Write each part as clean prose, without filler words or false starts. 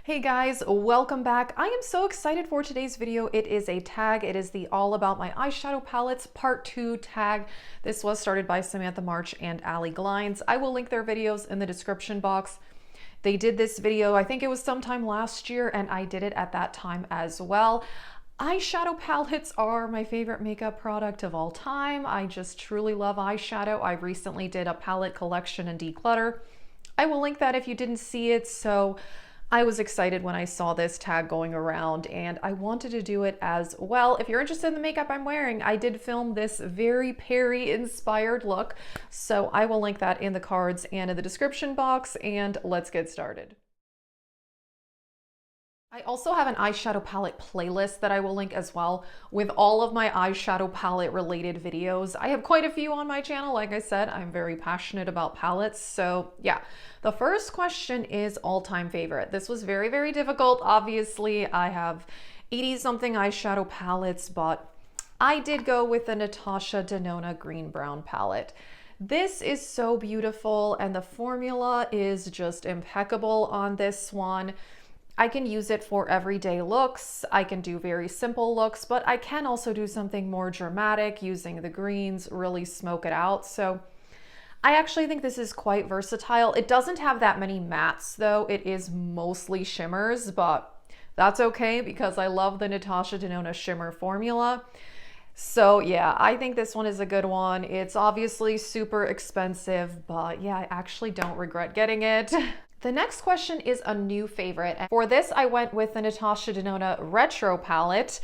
Hey guys, welcome back. I am so excited for today's video. It is a tag. It is the All About My Eyeshadow Palettes Part 2 tag. This was started by Samantha March and Ali Glines. I will link their videos in the description box. They did this video, I think it was sometime last year, and I did it at that time as well. Eyeshadow palettes are my favorite makeup product of all time. I just truly love eyeshadow. I recently did a palette collection and declutter. I will link that if you didn't see it. So I was excited when I saw this tag going around and I wanted to do it as well. If you're interested in the makeup I'm wearing, I did film this very Perry inspired look. So I will link that in the cards and in the description box, and let's get started. I also have an eyeshadow palette playlist that I will link as well with all of my eyeshadow palette related videos. I have quite a few on my channel. Like I said, I'm very passionate about palettes. So yeah, the first question is all-time favorite. This was very, very difficult. Obviously, I have 80 something eyeshadow palettes, but I did go with the Natasha Denona Green Brown palette. This is so beautiful and the formula is just impeccable on this one. I can use it for everyday looks. I can do very simple looks, but I can also do something more dramatic using the greens, really smoke it out. So I actually think this is quite versatile. It doesn't have that many mattes though. It is mostly shimmers, but that's okay because I love the Natasha Denona shimmer formula. So yeah, I think this one is a good one. It's obviously super expensive, but yeah, I actually don't regret getting it. The next question is a new favorite. For this, I went with the Natasha Denona Retro palette.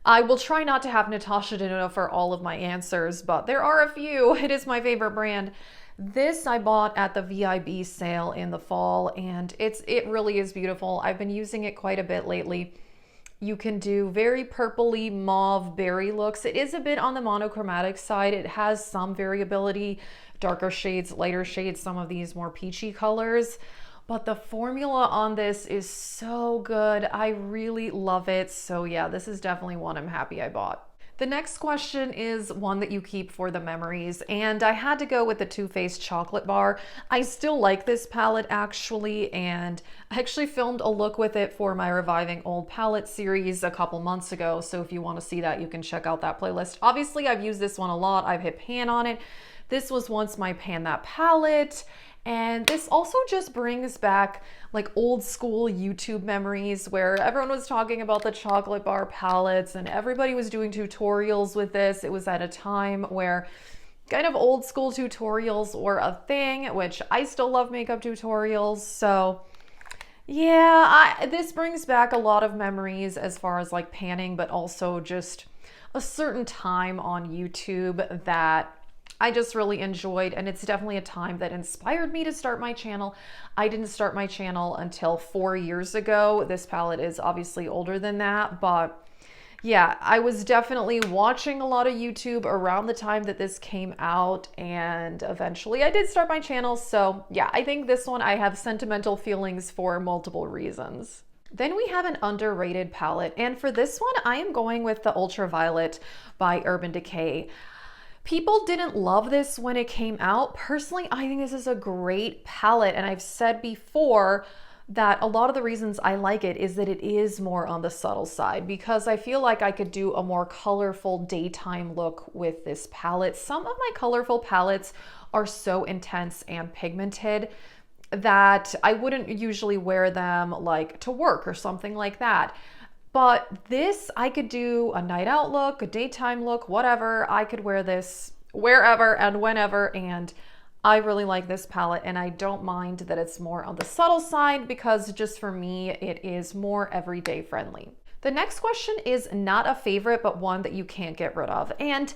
I will try not to have Natasha Denona for all of my answers, but there are a few. It is my favorite brand. This I bought at the VIB sale in the fall, and it really is beautiful. I've been using it quite a bit lately. You can do very purpley mauve berry looks. It is a bit on the monochromatic side. It has some variability, darker shades, lighter shades, some of these more peachy colors. But the formula on this is so good. I really love it. So yeah, this is definitely one I'm happy I bought. The next question is one that you keep for the memories, and I had to go with the Too Faced Chocolate Bar. I still like this palette actually, and I actually filmed a look with it for my Reviving Old Palette series a couple months ago, so if you want to see that, you can check out that playlist. Obviously, I've used this one a lot. I've hit pan on it. This was once my Pan That palette. And this also just brings back like old school YouTube memories where everyone was talking about the chocolate bar palettes and everybody was doing tutorials with this. It was at a time where kind of old school tutorials were a thing, which I still love makeup tutorials. So yeah, this brings back a lot of memories as far as like panning, but also just a certain time on YouTube that I just really enjoyed, and it's definitely a time that inspired me to start my channel. I didn't start my channel until 4 years ago. This palette is obviously older than that, but yeah, I was definitely watching a lot of YouTube around the time that this came out, and eventually I did start my channel. So yeah, I think this one I have sentimental feelings for multiple reasons. Then we have an underrated palette, and for this one, I am going with the Ultraviolet by Urban Decay. People didn't love this when it came out. Personally, I think this is a great palette, and I've said before that a lot of the reasons I like it is that it is more on the subtle side, because I feel like I could do a more colorful daytime look with this palette. Some of my colorful palettes are so intense and pigmented that I wouldn't usually wear them like to work or something like that. But this, I could do a night out look, a daytime look, whatever. I could wear this wherever and whenever, and I really like this palette, and I don't mind that it's more on the subtle side because just for me, it is more everyday friendly. The next question is not a favorite, but one that you can't get rid of. And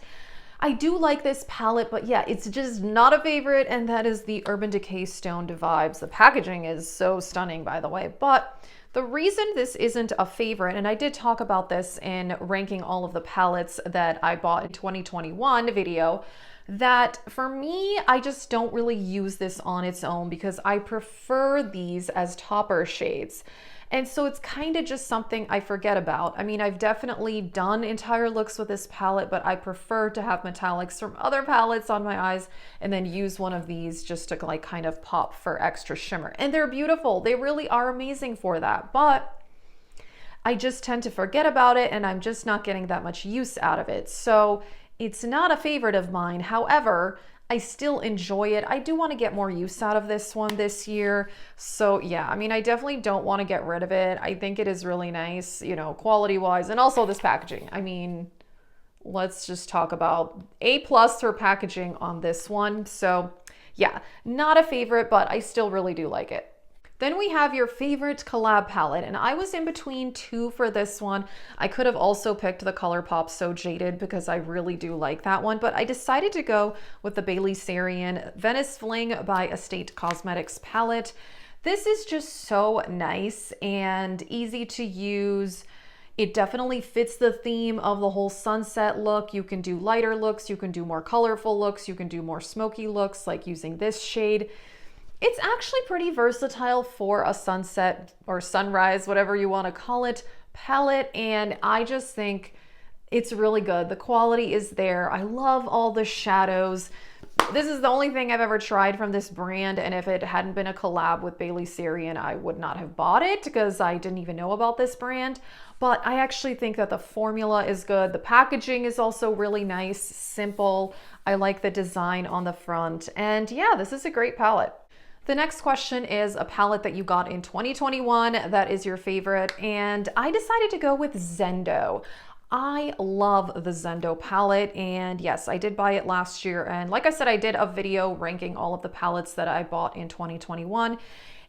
I do like this palette, but yeah, it's just not a favorite, and that is the Urban Decay Stoned Vibes. The packaging is so stunning, by the way, but the reason this isn't a favorite, and I did talk about this in ranking all of the palettes that I bought in 2021 video, that for me, I just don't really use this on its own because I prefer these as topper shades. And so it's kind of just something I forget about. I mean, I've definitely done entire looks with this palette, but I prefer to have metallics from other palettes on my eyes and then use one of these just to like kind of pop for extra shimmer. And they're beautiful. They really are amazing for that. But I just tend to forget about it and I'm just not getting that much use out of it. So it's not a favorite of mine. However, I still enjoy it. I do want to get more use out of this one this year. So yeah, I mean, I definitely don't want to get rid of it. I think it is really nice, you know, quality wise, and also this packaging. I mean, let's just talk about A+ for packaging on this one. So yeah, not a favorite, but I still really do like it. Then we have your favorite collab palette, and I was in between two for this one. I could have also picked the ColourPop So Jaded because I really do like that one, but I decided to go with the Bailey Sarian Venice Fling by Estate Cosmetics palette. This is just so nice and easy to use. It definitely fits the theme of the whole sunset look. You can do lighter looks, you can do more colorful looks, you can do more smoky looks like using this shade. It's actually pretty versatile for a sunset or sunrise, whatever you want to call it, palette, and I just think it's really good. The quality is there. I love all the shadows. This is the only thing I've ever tried from this brand, and if it hadn't been a collab with Bailey Sarian, I would not have bought it because I didn't even know about this brand. But I actually think that the formula is good. The packaging is also really nice, simple. I like the design on the front, and yeah, this is a great palette. The next question is a palette that you got in 2021 that is your favorite, and I decided to go with Zendo. I love the Zendo palette, and yes, I did buy it last year, and like I said, I did a video ranking all of the palettes that I bought in 2021,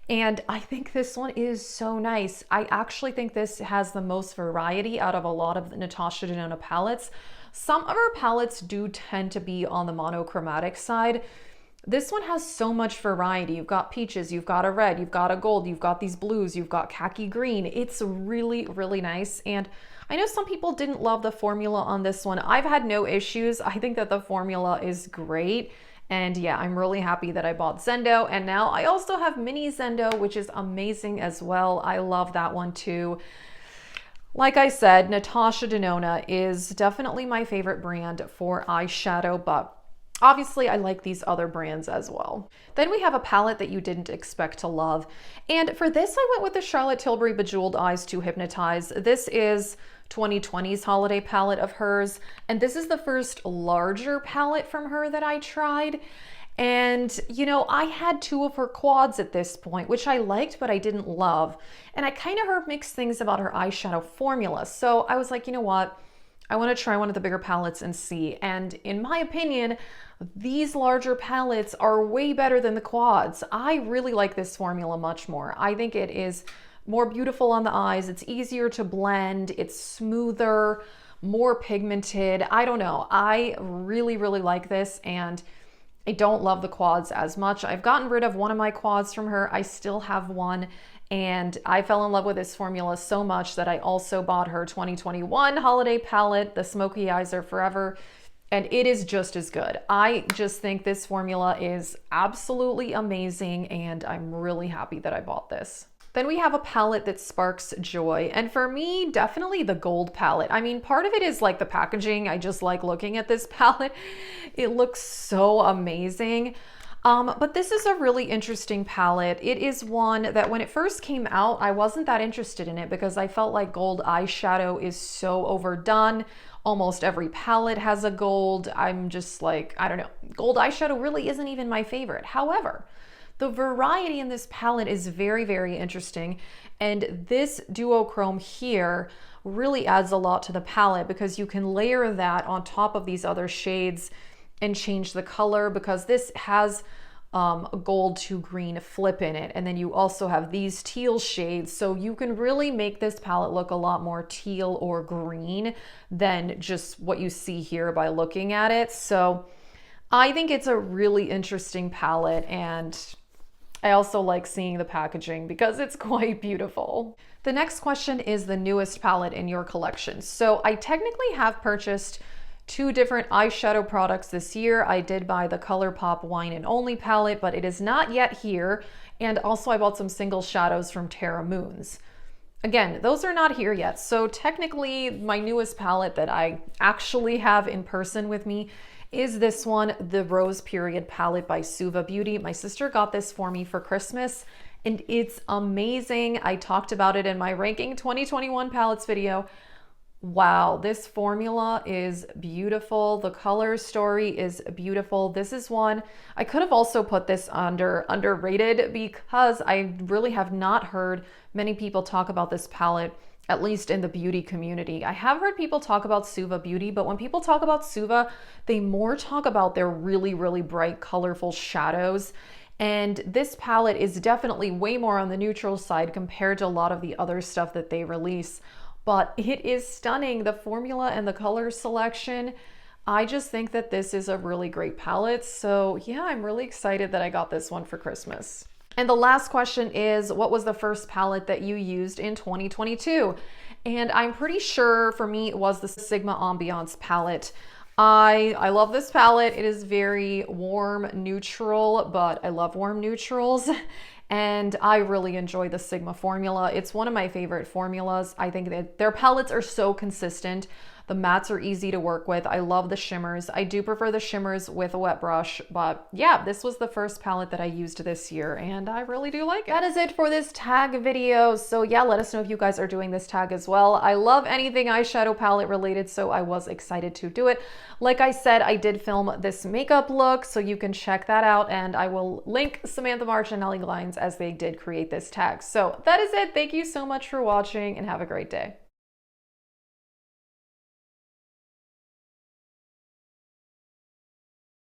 and I think this one is so nice. I actually think this has the most variety out of a lot of the Natasha Denona palettes. Some of her palettes do tend to be on the monochromatic side. This one has so much variety. You've got peaches, you've got a red, you've got a gold, you've got these blues, you've got khaki green. It's really, really nice. And I know some people didn't love the formula on this one. I've had no issues. I think that the formula is great. And yeah, I'm really happy that I bought Zendo. And now I also have Mini Zendo, which is amazing as well. I love that one too. Like I said, Natasha Denona is definitely my favorite brand for eyeshadow, but obviously, I like these other brands as well. Then we have a palette that you didn't expect to love. And for this, I went with the Charlotte Tilbury Bejeweled Eyes to Hypnotize. This is 2020's holiday palette of hers. And this is the first larger palette from her that I tried. And, you know, I had two of her quads at this point, which I liked, but I didn't love. And I kind of heard mixed things about her eyeshadow formula. So I was like, you know what? I want to try one of the bigger palettes and see. And in my opinion, these larger palettes are way better than the quads. I really like this formula much more. I think it is more beautiful on the eyes. It's easier to blend. It's smoother, more pigmented. I don't know. I really, really like this, and I don't love the quads as much. I've gotten rid of one of my quads from her. I still have one. And I fell in love with this formula so much that I also bought her 2021 holiday palette, the Smoky Eyes Are Forever, and it is just as good. I just think this formula is absolutely amazing, and I'm really happy that I bought this. Then we have a palette that sparks joy, and for me, definitely the gold palette. I mean, part of it is like the packaging. I just like looking at this palette. It looks so amazing. But this is a really interesting palette. It is one that when it first came out, I wasn't that interested in it because I felt like gold eyeshadow is so overdone. Almost every palette has a gold. I'm just like, I don't know. Gold eyeshadow really isn't even my favorite. However, the variety in this palette is very, very interesting. And this duochrome here really adds a lot to the palette because you can layer that on top of these other shades and change the color, because this has a gold to green flip in it. And then you also have these teal shades. So you can really make this palette look a lot more teal or green than just what you see here by looking at it. So I think it's a really interesting palette, and I also like seeing the packaging because it's quite beautiful. The next question is the newest palette in your collection. So I technically have purchased 2 different eyeshadow products this year. I did buy the ColourPop Wine and Only palette, but it is not yet here. And also I bought some single shadows from Terra Moons. Again, those are not here yet. So technically my newest palette that I actually have in person with me is this one, the Rose Period palette by Suva Beauty. My sister got this for me for Christmas and it's amazing. I talked about it in my ranking 2021 palettes video. Wow, this formula is beautiful. The color story is beautiful. This is one, I could have also put this under underrated because I really have not heard many people talk about this palette, at least in the beauty community. I have heard people talk about Suva Beauty, but when people talk about Suva, they more talk about their really, really bright, colorful shadows. And this palette is definitely way more on the neutral side compared to a lot of the other stuff that they release. But it is stunning. The formula and the color selection. I just think that this is a really great palette. So yeah, I'm really excited that I got this one for Christmas. And the last question is, what was the first palette that you used in 2022? And I'm pretty sure for me, it was the Sigma Ambiance palette. I love this palette. It is very warm, neutral, but I love warm neutrals. And I really enjoy the Sigma formula. It's one of my favorite formulas. I think that their palettes are so consistent. The mattes are easy to work with. I love the shimmers. I do prefer the shimmers with a wet brush, but yeah, this was the first palette that I used this year and I really do like it. That is it for this tag video. So yeah, let us know if you guys are doing this tag as well. I love anything eyeshadow palette related, so I was excited to do it. Like I said, I did film this makeup look, so you can check that out and I will link Samantha March and Nellie Glines as they did create this tag. So that is it. Thank you so much for watching and have a great day.